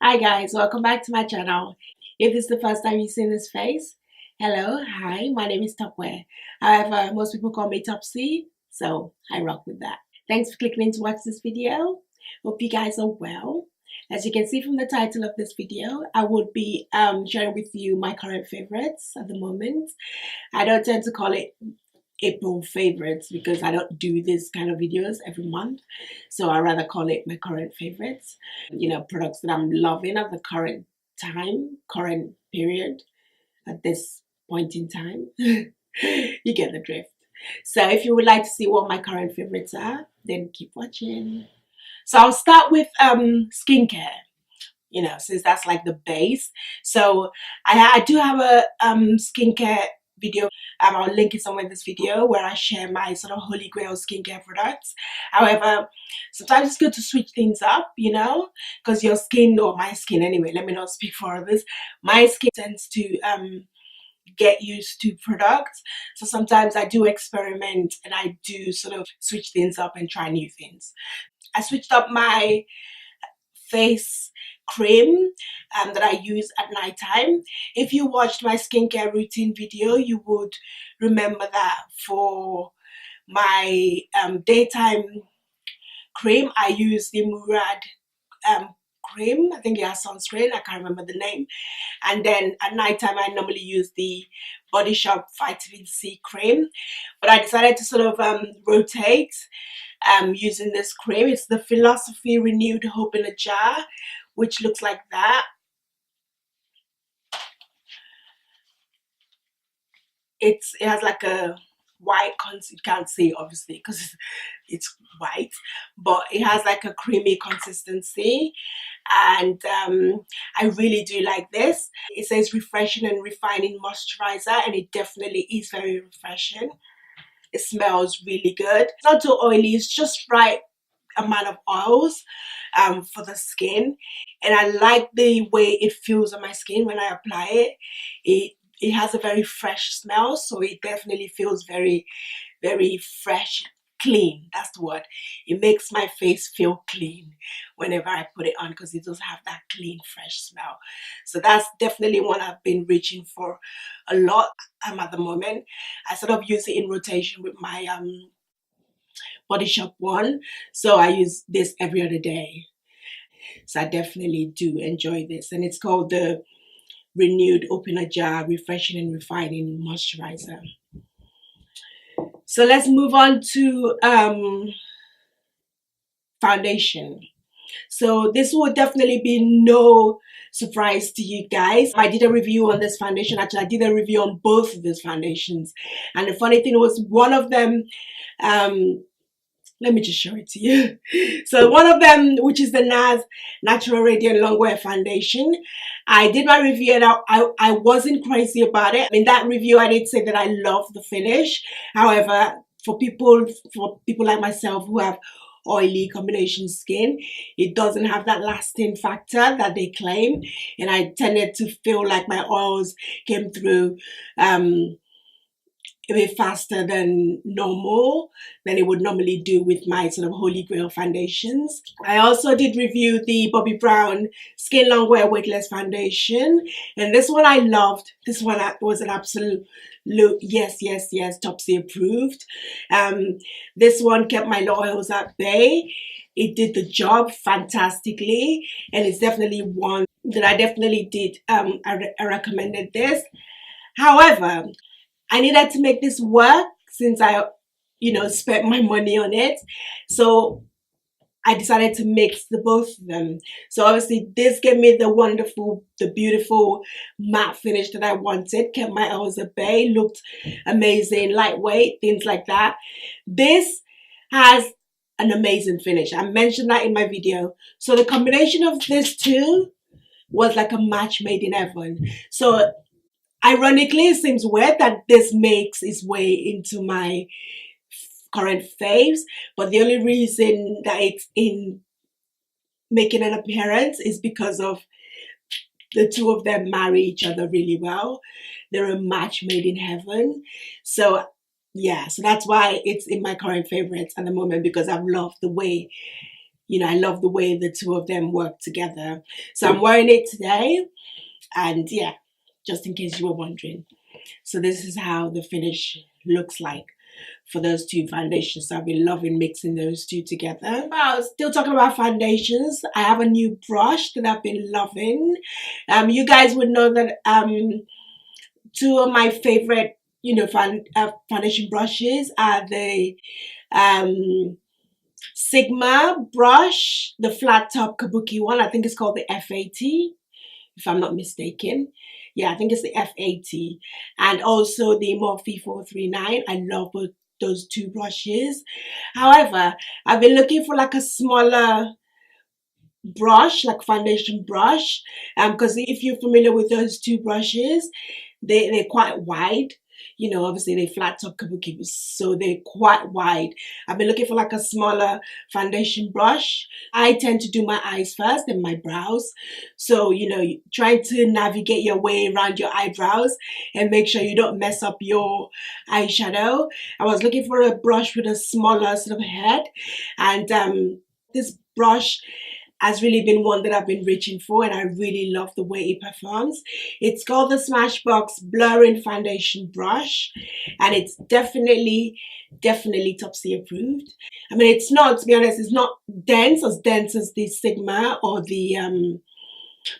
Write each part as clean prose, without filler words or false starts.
Hi guys, welcome back to my channel. If this is the first time you've seen this face, hello, hi, my name is Topwear. However, most people call me Topsy, so I rock with that. Thanks for clicking in to watch this video. Hope you guys are well. As you can see from the title of this video, I would be sharing with you my current favorites at the moment. I don't tend to call it April favorites because I don't do this kind of videos every month, so I rather call it my current favorites, products that I'm loving at the current current period, at this point in time. You get the drift. So if you would like to see what my current favorites are, then keep watching. So I'll start with skincare, since that's like the base. So I do have a skincare video. I'll link it somewhere in this video where I share my sort of holy grail skincare products. However, sometimes it's good to switch things up, because your skin, or my skin anyway, let me not speak for others, my skin tends to get used to products. So sometimes I do experiment and I do sort of switch things up and try new things. I switched up my face cream that I use at night time. If you watched my skincare routine video, you would remember that for my daytime cream, I use the Murad cream. I think it has sunscreen, I can't remember the name. And then at night time, I normally use the Body Shop Vitamin C cream. But I decided to sort of rotate using this cream. It's the Philosophy Renewed Hope in a Jar, which looks like that. It has like a white you can't see obviously because it's white, but it has like a creamy consistency, and I really do like this. It says refreshing and refining moisturizer, and it definitely is very refreshing. It smells really good. It's not too oily, it's just right amount of oils for the skin, and I like the way it feels on my skin when I apply it. It has a very fresh smell, so it definitely feels very, very fresh, clean. That's the word. It makes my face feel clean whenever I put it on because it does have that clean, fresh smell. So that's definitely one I've been reaching for a lot at the moment. I sort of use it in rotation with my Body Shop one, so I use this every other day. So I definitely do enjoy this, and it's called the Renewed Open a Jar Refreshing and Refining Moisturizer. So let's move on to foundation. So this will definitely be no surprise to you guys. I did a review on this foundation. Actually, I did a review on both of these foundations, and the funny thing was one of them let me just show it to you. So one of them, which is the NARS Natural Radiant Longwear Foundation, I did my review and I wasn't crazy about it. In that review, I did say that I love the finish. However, for people like myself who have oily combination skin, it doesn't have that lasting factor that they claim, and I tended to feel like my oils came through a bit faster than normal, than it would normally do with my sort of holy grail foundations. I also did review the Bobbi Brown Skin Longwear Weightless Foundation, and this one I loved. This one was an absolute yes, Topsy approved. This one kept my oils at bay. It did the job fantastically, and it's definitely one that I definitely did. I recommended this. However, I needed to make this work since I, spent my money on it. So I decided to mix the both of them. So obviously this gave me the beautiful matte finish that I wanted. Kept my oils at bay, looked amazing, lightweight, things like that. This has an amazing finish. I mentioned that in my video. So the combination of these two was like a match made in heaven. So ironically, it seems weird that this makes its way into my current faves, but the only reason that it's in making an appearance is because of the two of them marry each other really well. They're a match made in heaven. So yeah, so that's why it's in my current favorites at the moment, because I've loved the way You know, I love the way the two of them work together. So I'm wearing it today, and yeah, just in case you were wondering. So this is how the finish looks like for those two foundations. So I've been loving mixing those two together. Well, still talking about foundations, I have a new brush that I've been loving. You guys would know that two of my favorite, you know, foundation brushes are the Sigma brush, the flat top kabuki one. I think it's called the F80, if I'm not mistaken. Yeah, I think it's the F80. And also the Morphe 439. I love both those two brushes. However, I've been looking for like a smaller brush, like foundation brush, because if you're familiar with those two brushes, they're quite wide. You know, obviously they flat top kabuki, so they're quite wide. I've been looking for like a smaller foundation brush. I tend to do my eyes first and my brows. So, you know, trying to navigate your way around your eyebrows and make sure you don't mess up your eyeshadow. I was looking for a brush with a smaller sort of head, and this brush has really been one that I've been reaching for, and I really love the way it performs. It's called the Smashbox Blurring Foundation Brush, and it's definitely Topsy approved. I mean, it's not, to be honest, it's not dense as the Sigma or the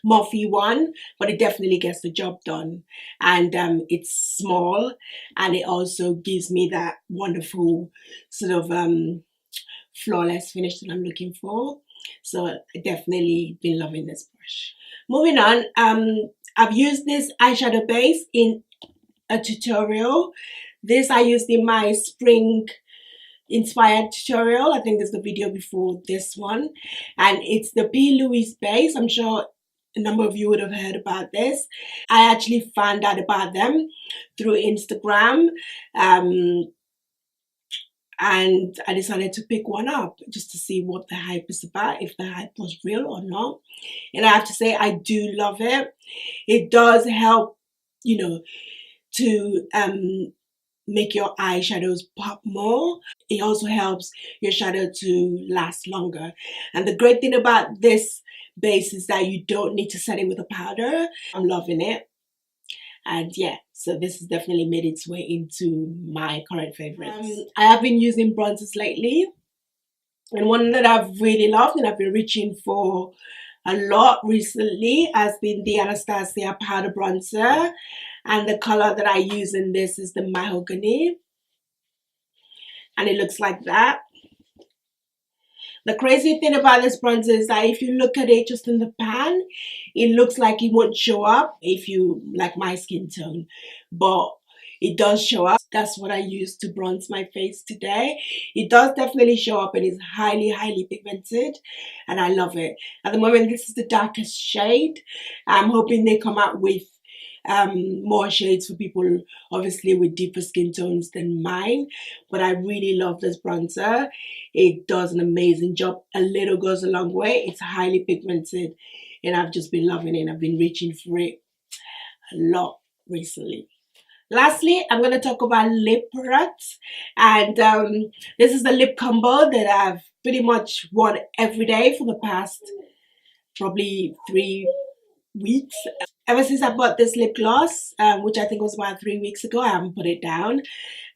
Morphe one, but it definitely gets the job done. And it's small, and it also gives me that wonderful sort of flawless finish that I'm looking for. So I definitely been loving this brush. Moving on, I've used this eyeshadow base in a tutorial. This I used in my spring inspired tutorial. I think there's the video before this one, and it's the PLouise base. I'm sure a number of you would have heard about this. I actually found out about them through Instagram. And I decided to pick one up just to see what the hype is about, if the hype was real or not. And I have to say, I do love it. It does help, you know, to make your eyeshadows pop more. It also helps your shadow to last longer. And the great thing about this base is that you don't need to set it with a powder. I'm loving it. And yeah, so this has definitely made its way into my current favorites. I have been using bronzers lately, and one that I've really loved and I've been reaching for a lot recently has been the Anastasia powder bronzer, and the color that I use in this is the Mahogany, and it looks like that. The crazy thing about this bronzer is that if you look at it just in the pan, it looks like it won't show up if you like my skin tone, but it does show up. That's what I use to bronze my face today. It does definitely show up, and it's highly pigmented, and I love it. At the moment, this is the darkest shade. I'm hoping they come out with more shades for people obviously with deeper skin tones than mine, but I really love this bronzer. It does an amazing job. A little goes a long way. It's highly pigmented, and I've just been loving it. I've been reaching for it a lot recently. Lastly, I'm going to talk about lip products, and this is the lip combo that I've pretty much worn every day for the past probably 3 weeks. Ever since I bought this lip gloss, which I think was about 3 weeks ago, I haven't put it down.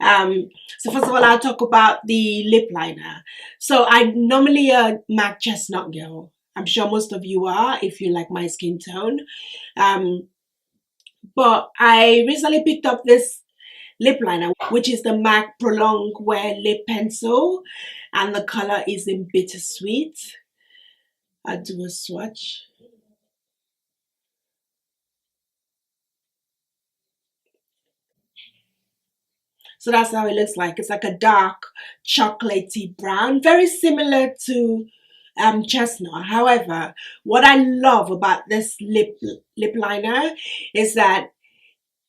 So first of all, I'll talk about the lip liner. So I'm normally a MAC chestnut girl. I'm sure most of you are if you like my skin tone. But I recently picked up this lip liner, which is the MAC Prolongwear lip pencil, and the color is in Bittersweet. I'll do a swatch. So that's how it looks like. It's like a dark chocolatey brown, very similar to chestnut. However, what I love about this lip liner is that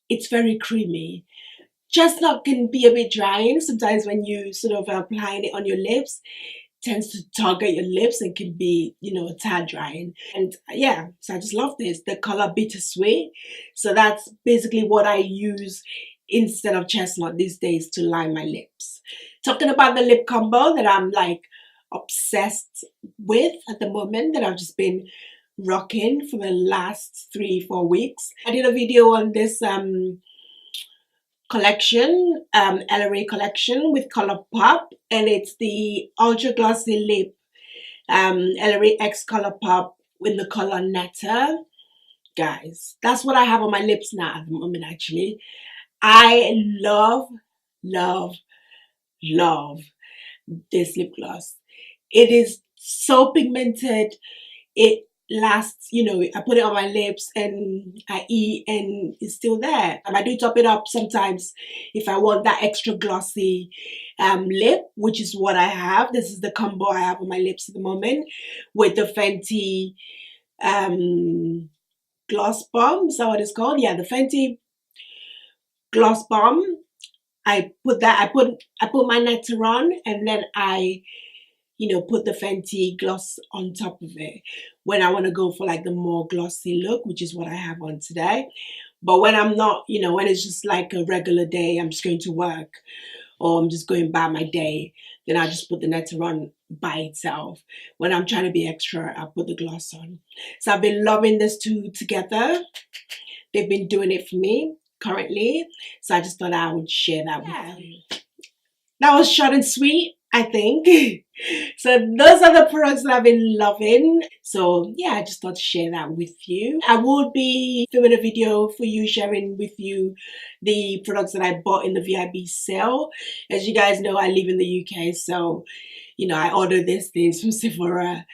it's very creamy. Chestnut can be a bit drying sometimes when you sort of applying it on your lips. Tends to target your lips and can be, you know, a tad drying. And yeah, so I just love this. The color Bittersweet. So that's basically what I use instead of chestnut these days to line my lips. Talking about the lip combo that I'm like obsessed with at the moment, that I've just been rocking for the last 3-4 weeks. I did a video on this collection, Ellarie collection with Colourpop, and it's the ultra glossy lip Ellarie X Colourpop with the color Netta. Guys, that's what I have on my lips now at the moment. Actually, I love this lip gloss. It is so pigmented. It lasts, you know, I put it on my lips and I eat and it's still there. I do top it up sometimes if I want that extra glossy lip, which is what I have. This is the combo I have on my lips at the moment with the Fenty gloss bomb. Is that what it's called? Yeah, the Fenty gloss bomb. I put my Netta on, and then I, you know, put the Fenty gloss on top of it when I want to go for like the more glossy look, which is what I have on today. But when I'm not, you know, when it's just like a regular day, I'm just going to work or I'm just going by my day, then I just put the Netta on by itself. When I'm trying to be extra, I put the gloss on. So I've been loving these two together. They've been doing it for me currently. So I just thought I would share that with you. That was short and sweet, I think. So those are the products that I've been loving. So yeah, I just thought to share that with you. I will be filming a video for you, sharing with you the products that I bought in the VIB sale. As you guys know, I live in the UK, so you know, I order these things from Sephora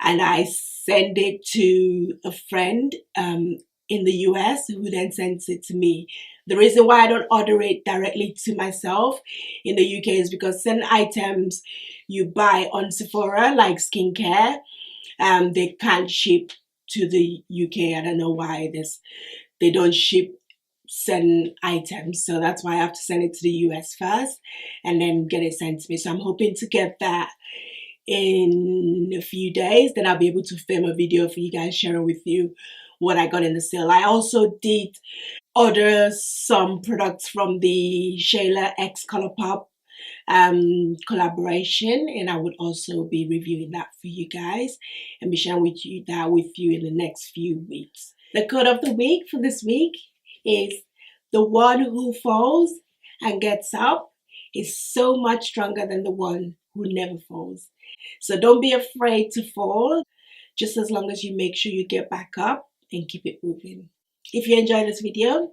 and I send it to a friend in the US who then sends it to me. The reason why I don't order it directly to myself in the UK is because certain items you buy on Sephora, like skincare, they can't ship to the UK. I don't know why they don't ship certain items, so that's why I have to send it to the US first and then get it sent to me. So I'm hoping to get that in a few days. Then I'll be able to film a video for you guys, sharing with you what I got in the sale. I also did order some products from the Shayla X Colourpop collaboration, and I would also be reviewing that for you guys and be sharing with you in the next few weeks. The quote of the week for this week is, "The one who falls and gets up is so much stronger than the one who never falls." So don't be afraid to fall, just as long as you make sure you get back up and keep it moving. If you enjoyed this video,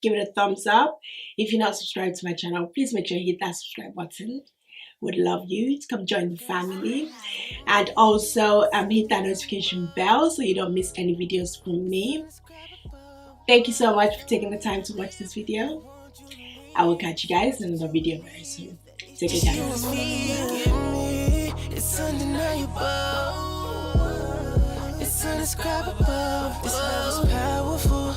give it a thumbs up. If you're not subscribed to my channel, please make sure you hit that subscribe button. Would love you to come join the family, and also hit that notification bell so you don't miss any videos from me. Thank you so much for taking the time to watch this video. I will catch you guys in another video very soon. Take care, guys. It's undeniable. It's indescribable. This love is powerful.